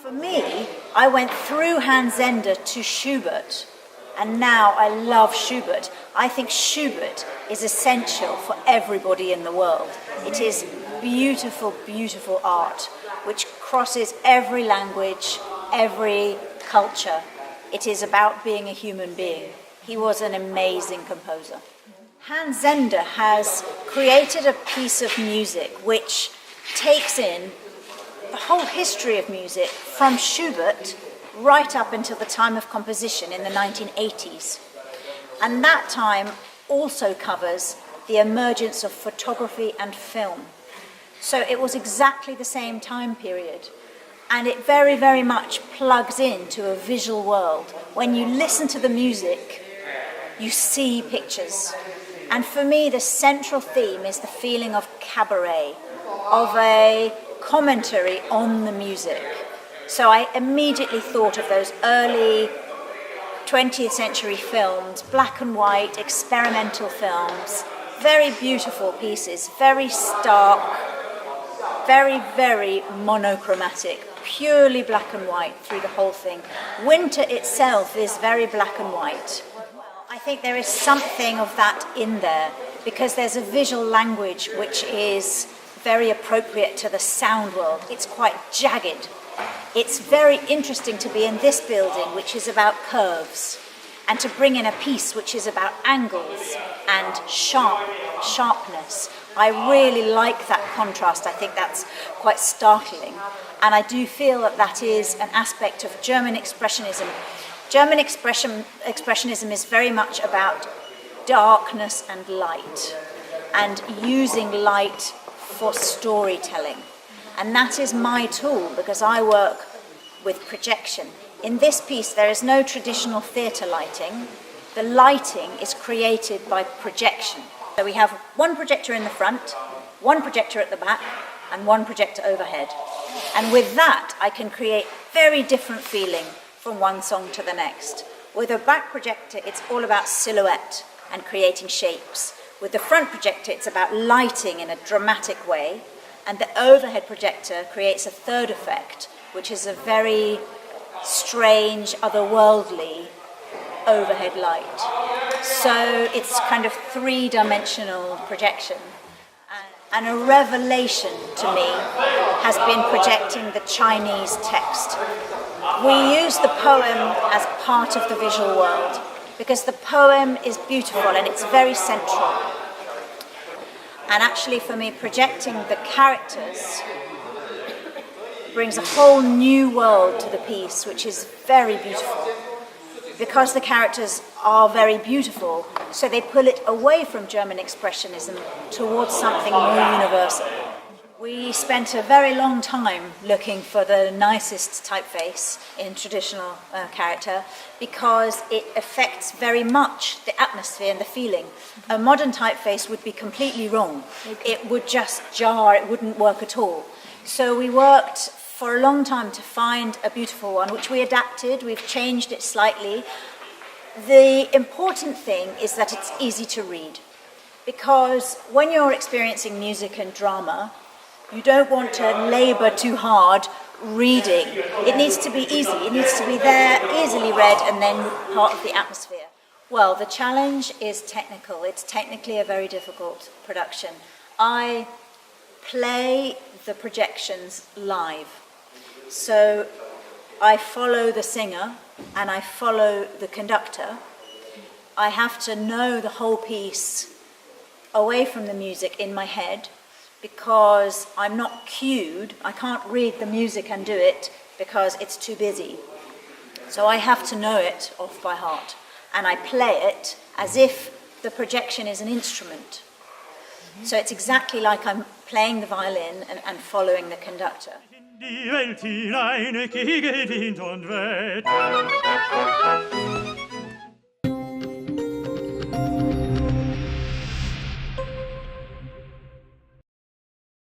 For me, I went through Hans Zender to Schubert, and now I love Schubert. I think Schubert is essential for everybody in the world. It is beautiful, beautiful art, which crosses every language, every culture. It is about being a human being. He was an amazing composer. Hans Zender has created a piece of music which takes in the whole history of music from Schubert right up until the time of composition in the 1980s. And that time also covers the emergence of photography and film. So it was exactly the same time period. And it very, very much plugs into a visual world. When you listen to the music, you see pictures. And for me, the central theme is the feeling of cabaret, of a commentary on the music. So I immediately thought of those early 20th century films, black and white, experimental films, very beautiful pieces, very stark, very, very monochromatic, purely black and white through the whole thing. Winter itself is very black and white. I think there is something of that in there because there's a visual language which is very appropriate to the sound world. It's quite jagged. It's very interesting to be in this building, which is about curves, and to bring in a piece which is about angles and sharpness. I really like that contrast. I think that's quite startling. And I do feel that that is an aspect of German Expressionism. German Expressionism is very much about darkness and light, and using light for storytelling. And that is my tool because I work with projection. In this piece, there is no traditional theatre lighting. The lighting is created by projection. So we have one projector in the front, one projector at the back, and one projector overhead. And with that, I can create very different feeling from one song to the next. With a back projector, it's all about silhouette and creating shapes. With the front projector, it's about lighting in a dramatic way. And the overhead projector creates a third effect, which is a very strange, otherworldly overhead light. So it's kind of three-dimensional projection. And a revelation to me has been projecting the Chinese text. We use the poem as part of the visual world because the poem is beautiful and it's very central. And actually for me, projecting the characters brings a whole new world to the piece, which is very beautiful. Because the characters are very beautiful, so they pull it away from German Expressionism towards something more universal. We spent a very long time looking for the nicest typeface in traditional character because it affects very much the atmosphere and the feeling. A modern typeface would be completely wrong. It would just jar, it wouldn't work at all. So we worked for a long time to find a beautiful one, which we adapted, we've changed it slightly. The important thing is that it's easy to read, because when you're experiencing music and drama, you don't want to labor too hard reading. It needs to be easy, it needs to be there, easily read, and then part of the atmosphere. Well, the challenge is technical. It's technically a very difficult production. I play the projections live. So I follow the singer and I follow the conductor. I have to know the whole piece away from the music in my head because I'm not cued. I can't read the music and do it because it's too busy. So I have to know it off by heart. And I play it as if the projection is an instrument. So it's exactly like I'm playing the violin and following the conductor. Die Welt hinein,